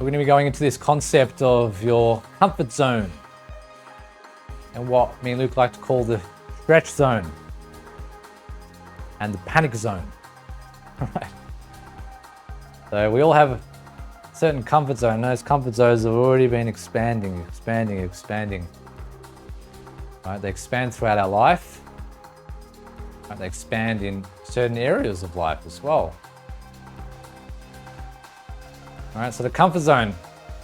We're going to be going into this concept of your comfort zone and what me and Luke like to call the stretch zone and the panic zone. Right. So we all have a certain comfort zone. Those comfort zones have already been expanding. Right? They expand throughout our life. Right? They expand in certain areas of life as well. All right, so the comfort zone,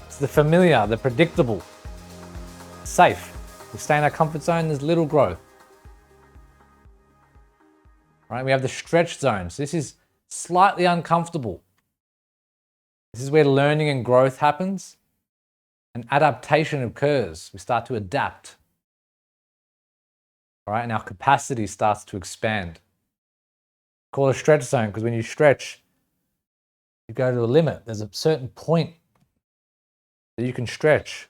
it's the familiar, the predictable, safe. We stay in our comfort zone, there's little growth. All right, we have the stretch zone. So this is slightly uncomfortable. This is where learning and growth happens and adaptation occurs. We start to adapt. All right, and our capacity starts to expand. Call it a stretch zone because when you stretch, you go to a limit. There's a certain point that you can stretch.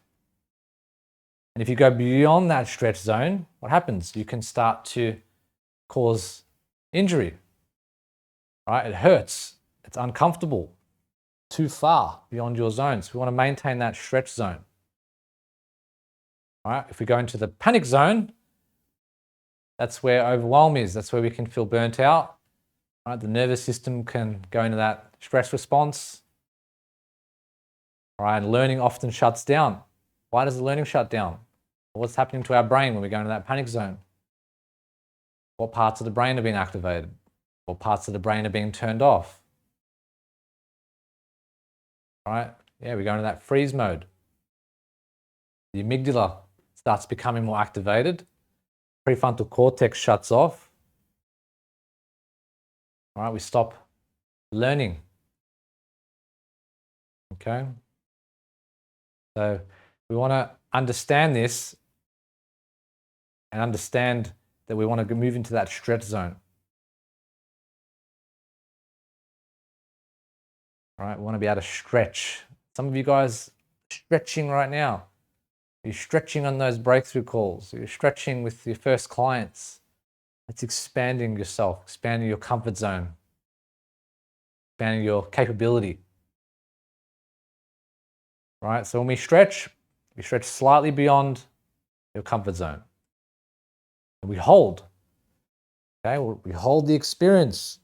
And if you go beyond that stretch zone, what happens? You can start to cause injury. Right? It hurts. It's uncomfortable. Too far beyond your zone. So we want to maintain that stretch zone. All right? If we go into the panic zone, that's where overwhelm is. That's where we can feel burnt out. Right? The nervous system can go into that stress response. All right, and learning often shuts down. Why does the learning shut down? What's happening to our brain when we go into that panic zone? What parts of the brain are being activated? What parts of the brain are being turned off? All right, yeah, we go into that freeze mode. The amygdala starts becoming more activated. Prefrontal cortex shuts off. All right, we stop learning. Okay. So we want to understand this and understand that we want to move into that stretch zone. All right, we want to be able to stretch. Some of you guys are stretching right now. You're stretching on those breakthrough calls. You're stretching with your first clients. It's expanding yourself, expanding your comfort zone, expanding your capability. Right? So when we stretch slightly beyond your comfort zone. And we hold. Okay? We hold the experience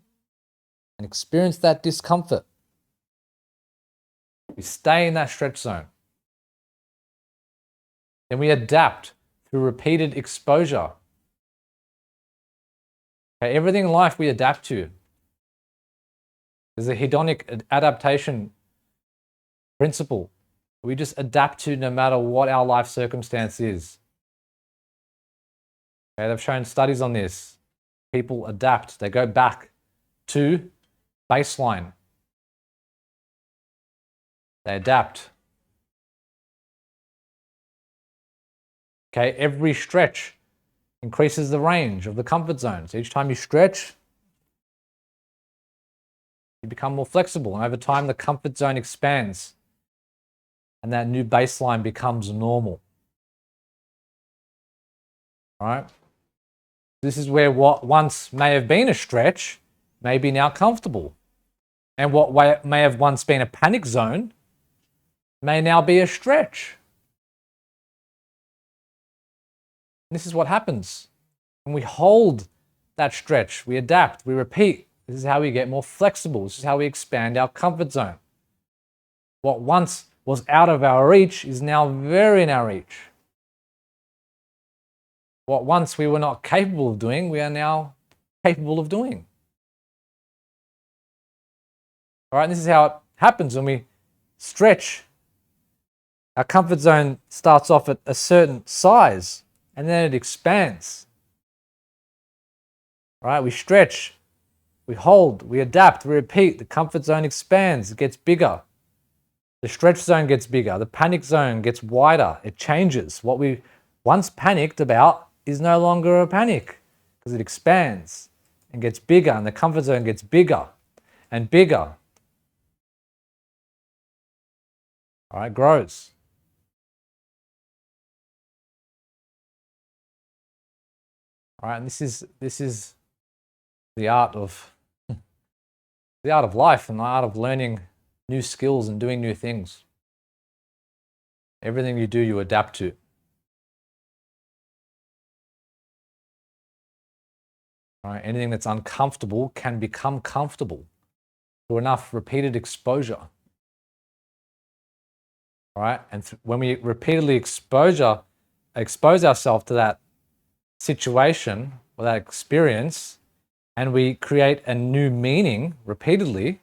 and experience that discomfort. We stay in that stretch zone. Then we adapt through repeated exposure. Okay? Everything in life we adapt to. There's a hedonic adaptation principle. We just adapt to no matter what our life circumstance is. Okay, they've shown studies on this. People adapt. They go back to baseline. They adapt. Okay, every stretch increases the range of the comfort zone. So each time you stretch, you become more flexible. And over time, the comfort zone expands. And that new baseline becomes normal. All right? This is where what once may have been a stretch may be now comfortable. And what may have once been a panic zone may now be a stretch. This is what happens. When we hold that stretch, we adapt, we repeat. This is how we get more flexible. This is how we expand our comfort zone. What once was out of our reach is now very in our reach. What once we were not capable of doing, we are now capable of doing. All right, this is how it happens when we stretch. Our comfort zone starts off at a certain size and then it expands. All right, we stretch, we hold, we adapt, we repeat. The comfort zone expands, it gets bigger. The stretch zone gets bigger. The panic zone gets wider. It changes. What we once panicked about is no longer a panic because it expands and gets bigger, and the comfort zone gets bigger and bigger. All right, grows. All right, and this is the art of life and the art of learning new skills and doing new things. Everything you do, you adapt to. Right? Anything that's uncomfortable can become comfortable through enough repeated exposure. Right? And when we repeatedly expose ourselves to that situation or that experience, and we create a new meaning repeatedly,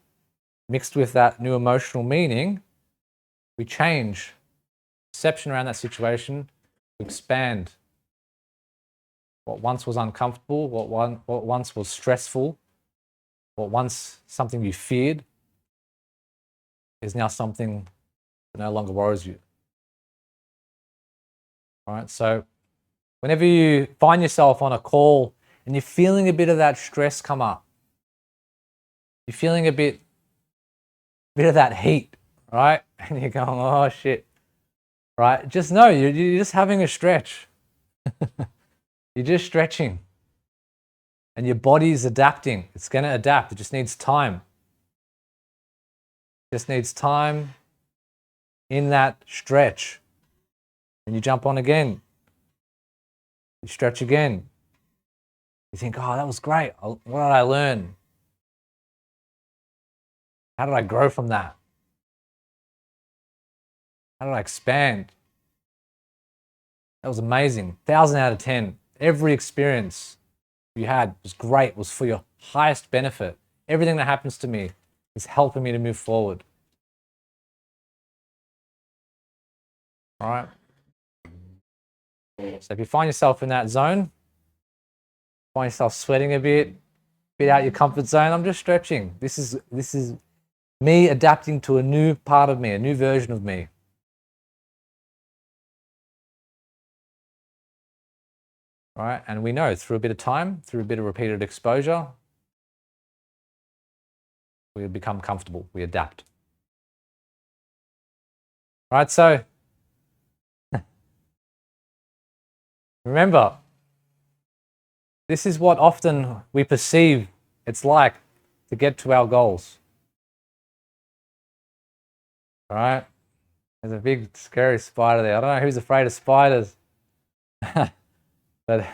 mixed with that new emotional meaning, we change perception around that situation, to expand what once was uncomfortable, what once was stressful, what once something you feared is now something that no longer worries you. All right, so whenever you find yourself on a call and you're feeling a bit of that stress come up, you're feeling a bit of that heat, right? And you're going, oh shit, right? Just know you're just having a stretch. You're just stretching. And your body's adapting. It's going to adapt. It just needs time. It just needs time in that stretch. And you jump on again. You stretch again. You think, oh, that was great. What did I learn? How did I grow from that? How did I expand? That was amazing. 1,000 out of 10. Every experience you had was great, was for your highest benefit. Everything that happens to me is helping me to move forward. All right. So if you find yourself in that zone, find yourself sweating a bit out your comfort zone, I'm just stretching. This is me adapting to a new part of me, a new version of me. All right, and we know through a bit of time, through a bit of repeated exposure, we become comfortable, we adapt. All right, so remember, this is what often we perceive it's like to get to our goals. All right, there's a big scary spider there. I don't know who's afraid of spiders, but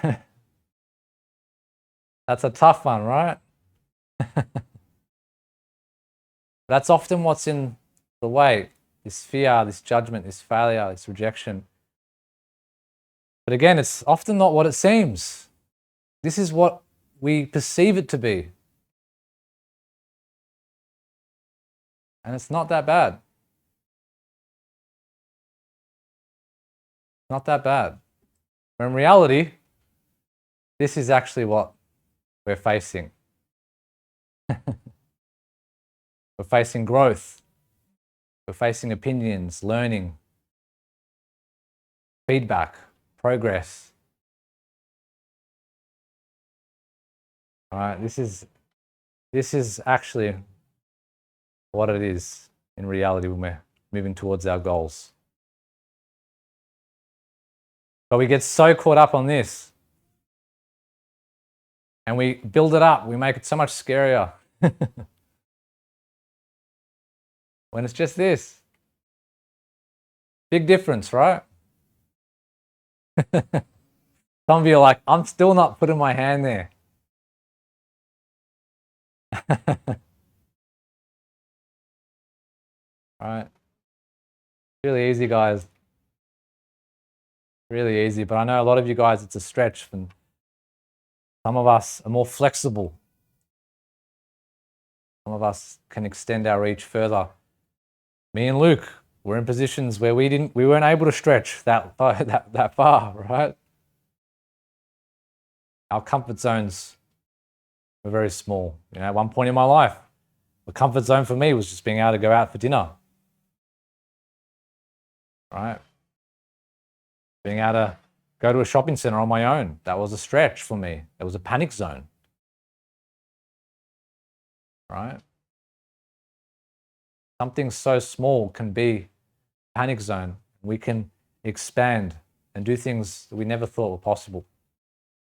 that's a tough one, right? That's often what's in the way, this fear, this judgment, this failure, this rejection. But again, it's often not what it seems. This is what we perceive it to be. And it's not that bad. Not that bad. But in reality, this is actually what we're facing. We're facing growth. We're facing opinions, learning, feedback, progress. All right, this is actually what it is in reality when we're moving towards our goals. But we get so caught up on this and we build it up. We make it so much scarier when it's just this. Big difference, right? Some of you are like, I'm still not putting my hand there. All right. Really easy, guys. Really easy. But I know a lot of you guys, it's a stretch. And some of us are more flexible. Some of us can extend our reach further. Me and Luke, we're in positions where we weren't able to stretch that far, right? Our comfort zones were very small. You know, at one point in my life, the comfort zone for me was just being able to go out for dinner, right? Being able to go to a shopping center on my own, that was a stretch for me. It was a panic zone, right? Something so small can be a panic zone. We can expand and do things that we never thought were possible.